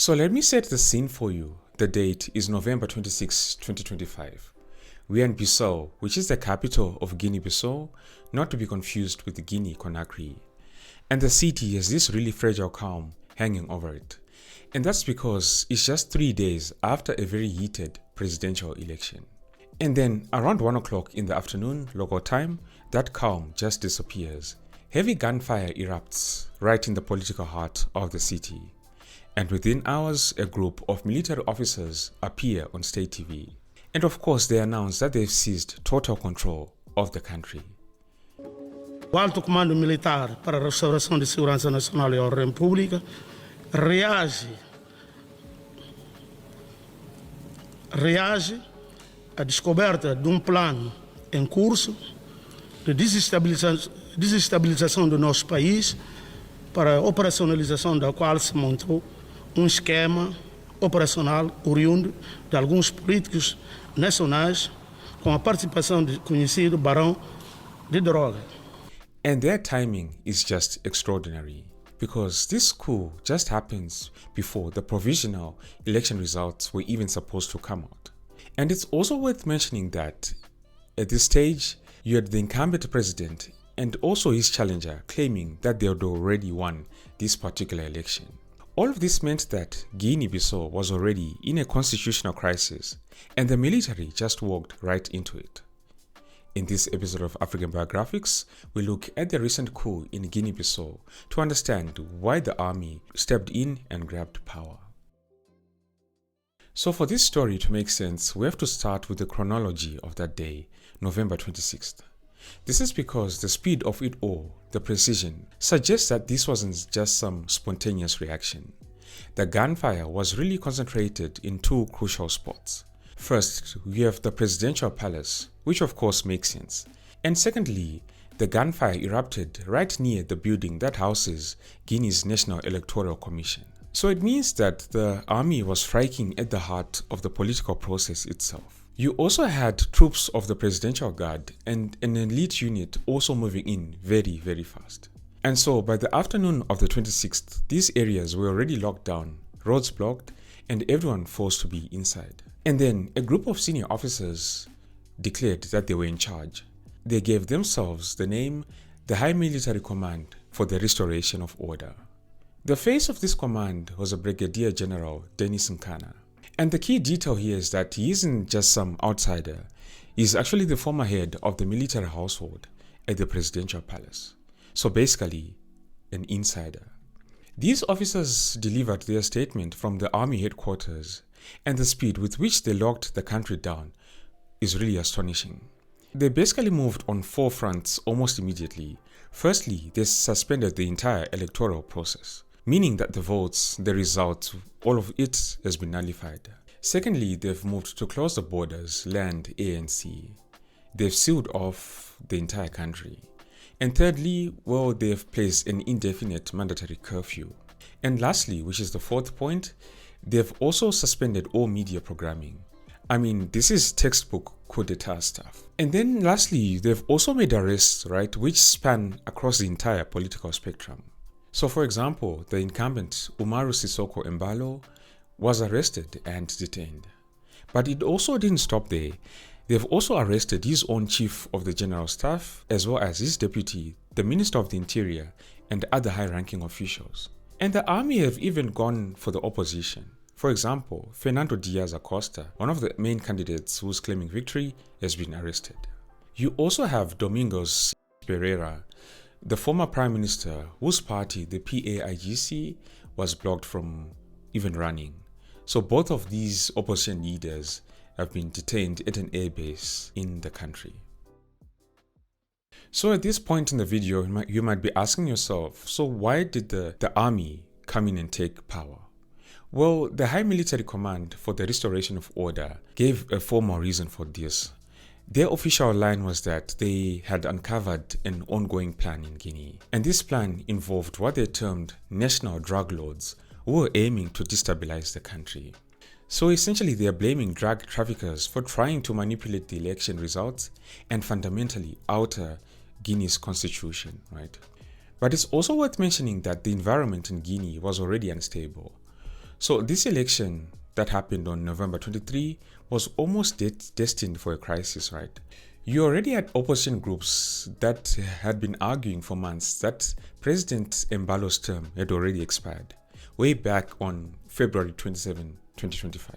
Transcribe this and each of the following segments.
So let me set the scene for you. The date is November 26, 2025. We are in Bissau, which is the capital of Guinea-Bissau, not to be confused with Guinea-Conakry. And the city has this really fragile calm hanging over it. And that's because it's just 3 days after a very heated presidential election. And then around 1 o'clock in the afternoon, local time, that calm just disappears. Heavy gunfire erupts right in the political heart of the city. And within hours, a group of military officers appear on state TV. And of course, they announce that they've seized total control of the country. O Alto Comando Militar para a Restauração de Segurança Nacional e Ordem Pública reage à descoberta de plano em curso de desestabilização do nosso país para a operacionalização da qual se montou esquema operacional oriundo de alguns políticos nacionais com a participação de conhecido barão de droga. And their timing is just extraordinary because this coup just happens before the provisional election results were even supposed to come out. And it's also worth mentioning that at this stage, you had the incumbent president and also his challenger claiming that they had already won this particular election. All of this meant that Guinea-Bissau was already in a constitutional crisis and the military just walked right into it. In this episode of African Biographics, we look at the recent coup in Guinea-Bissau to understand why the army stepped in and grabbed power. So for this story to make sense, we have to start with the chronology of that day, November 26th. This is because the speed of it all, the precision, suggests that this wasn't just some spontaneous reaction. The gunfire was really concentrated in two crucial spots. First, we have the presidential palace, which of course makes sense. And secondly, the gunfire erupted right near the building that houses Guinea's National Electoral Commission. So it means that the army was striking at the heart of the political process itself. You also had troops of the Presidential Guard and an elite unit also moving in very, very fast. And so by the afternoon of the 26th, these areas were already locked down, roads blocked, and everyone forced to be inside. And then a group of senior officers declared that they were in charge. They gave themselves the name the High Military Command for the Restoration of Order. The face of this command was a Brigadier General Denis Nkana. And the key detail here is that he isn't just some outsider. He's actually the former head of the military household at the presidential palace. So basically, an insider. These officers delivered their statement from the army headquarters, and the speed with which they locked the country down is really astonishing. They basically moved on 4 fronts almost immediately. Firstly, they suspended the entire electoral process, meaning that the votes, the results, all of it has been nullified. Secondly, they've moved to close the borders, land, air and sea. They've sealed off the entire country. And thirdly, well, they've placed an indefinite mandatory curfew. And lastly, which is the 4th point, they've also suspended all media programming. I mean, this is textbook coup d'etat stuff. And then lastly, they've also made arrests, right, which span across the entire political spectrum. So for example, the incumbent Umaru Sissoco Embalo was arrested and detained. But it also didn't stop there. They've also arrested his own chief of the general staff, as well as his deputy, the Minister of the Interior, and other high-ranking officials. And the army have even gone for the opposition. For example, Fernando Diaz Acosta, one of the main candidates who's claiming victory, has been arrested. You also have Domingos Pereira, the former prime minister whose party, the PAIGC, was blocked from even running. So both of these opposition leaders have been detained at an airbase in the country. So at this point in the video, you might be asking yourself, so why did the army come in and take power? Well, the High Military Command for the Restoration of Order gave a formal reason for this. Their official line was that they had uncovered an ongoing plan in Guinea. And this plan involved what they termed national drug lords who were aiming to destabilize the country. So essentially they are blaming drug traffickers for trying to manipulate the election results and fundamentally alter Guinea's constitution, right? But it's also worth mentioning that the environment in Guinea was already unstable. So this election that happened on November 23 was almost destined for a crisis, right? You already had opposition groups that had been arguing for months that President Embalo's term had already expired, way back on February 27, 2025.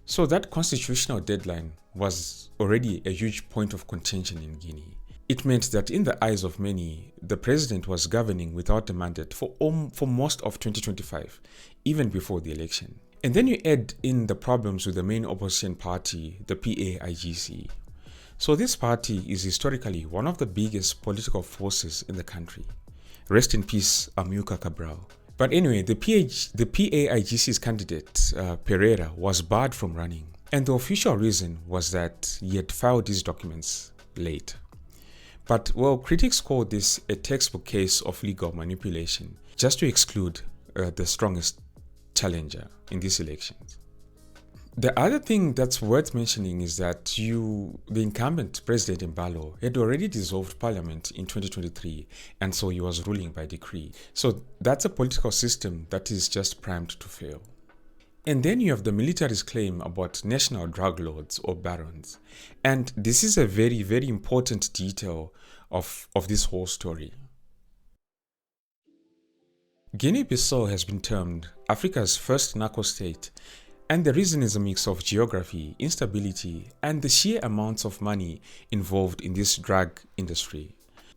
So that constitutional deadline was already a huge point of contention in Guinea. It meant that in the eyes of many, the president was governing without a mandate for most of 2025, even before the election. And then you add in the problems with the main opposition party, the PAIGC. So this party is historically one of the biggest political forces in the country. Rest in peace, Amilcar Cabral. But anyway, the PAIGC's candidate, Pereira, was barred from running. And the official reason was that he had filed these documents late. But, well, critics call this a textbook case of legal manipulation, just to exclude the strongest challenger in these elections. The other thing that's worth mentioning is that the incumbent President Embalo had already dissolved parliament in 2023, and so he was ruling by decree. So that's a political system that is just primed to fail. And then you have the military's claim about national drug lords or barons. And this is a very, very important detail of this whole story. Guinea-Bissau has been termed Africa's first narco-state, and the reason is a mix of geography, instability, and the sheer amounts of money involved in this drug industry.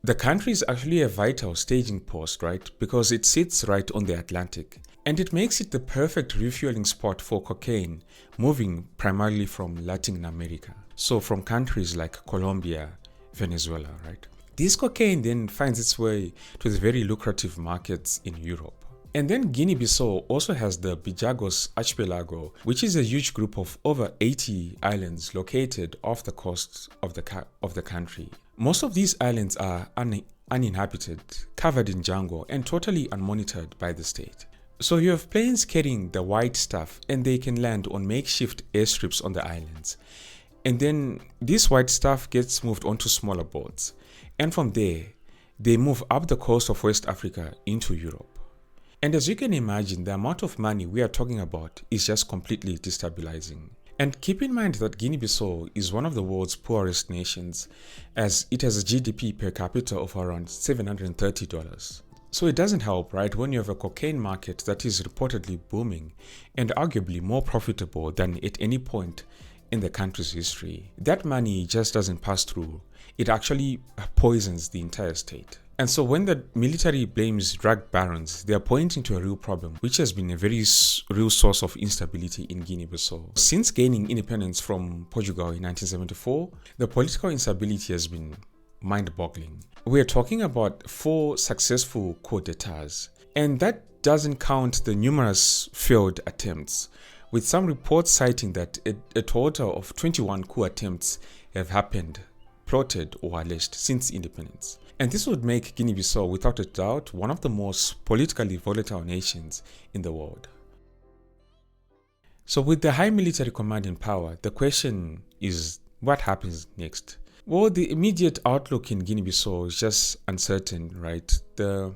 The country is actually a vital staging post, right? Because it sits right on the Atlantic. And it makes it the perfect refueling spot for cocaine, moving primarily from Latin America. So from countries like Colombia, Venezuela, right? This cocaine then finds its way to the very lucrative markets in Europe. And then Guinea-Bissau also has the Bijagos Archipelago, which is a huge group of over 80 islands located off the coast of the country. Most of these islands are uninhabited, covered in jungle, and totally unmonitored by the state. So you have planes carrying the white stuff, and they can land on makeshift airstrips on the islands. And then this white stuff gets moved onto smaller boats. And from there, they move up the coast of West Africa into Europe. And as you can imagine, the amount of money we are talking about is just completely destabilizing. And keep in mind that Guinea-Bissau is one of the world's poorest nations, as it has a GDP per capita of around $730. So it doesn't help, right, when you have a cocaine market that is reportedly booming and arguably more profitable than at any point in the country's history. That money just doesn't pass through. It actually poisons the entire state. And so when the military blames drug barons, they are pointing to a real problem, which has been a very real source of instability in Guinea-Bissau. Since gaining independence from Portugal in 1974, the political instability has been mind-boggling. We are talking about 4 successful coups d'etats, and that doesn't count the numerous failed attempts, with some reports citing that a total of 21 coup attempts have happened, plotted or alleged since independence. And this would make Guinea-Bissau, without a doubt, one of the most politically volatile nations in the world. So with the high military command in power, the question is, what happens next? Well, the immediate outlook in Guinea-Bissau is just uncertain, right? The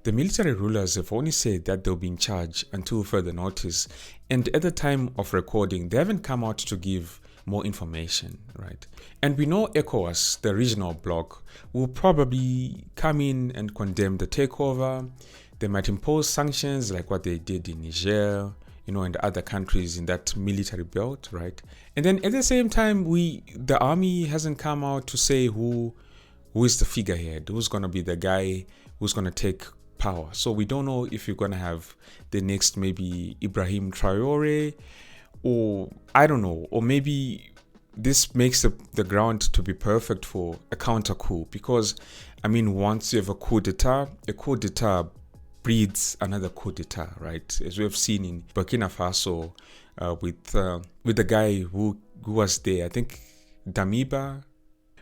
military rulers have only said that they'll be in charge until further notice. And at the time of recording, they haven't come out to give more information, right? And we know ECOWAS, the regional bloc, will probably come in and condemn the takeover. They might impose sanctions like what they did in Niger, and other countries in that military belt, right? And then at the same time, the army hasn't come out to say who is the figurehead, who's going to be the guy who's going to take power. So we don't know if you're going to have the next maybe Ibrahim Traore, or I don't know, or maybe this makes the ground to be perfect for a counter coup, because once you have a coup d'etat breeds another coup d'etat, right? As we have seen in Burkina Faso with the guy who was there, I think Damiba.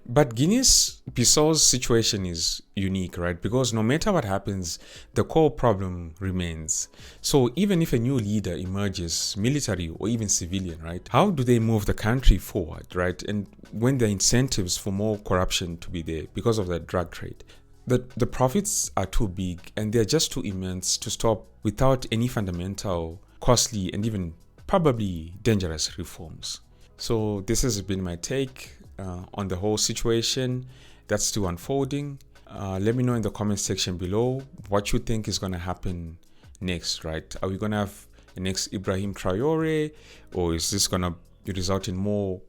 But Guinea-Bissau's situation is unique, right? Because no matter what happens, the core problem remains. So even if a new leader emerges, military or even civilian, right? How do they move the country forward, right? And when there are incentives for more corruption to be there because of the drug trade, the profits are too big and they're just too immense to stop without any fundamental costly and even probably dangerous reforms. So this has been my take on the whole situation that's still unfolding. Let me know in the comment section below what you think is going to happen next, right? Are we going to have the next Ibrahim Traore, or is this going to result in more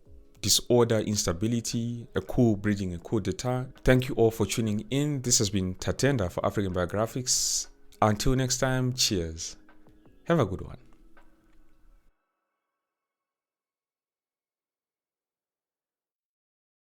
disorder, instability, a coup breeding a coup d'etat? Thank you all for tuning in. This has been Tatenda for African Biographics. Until next time, cheers. Have a good one.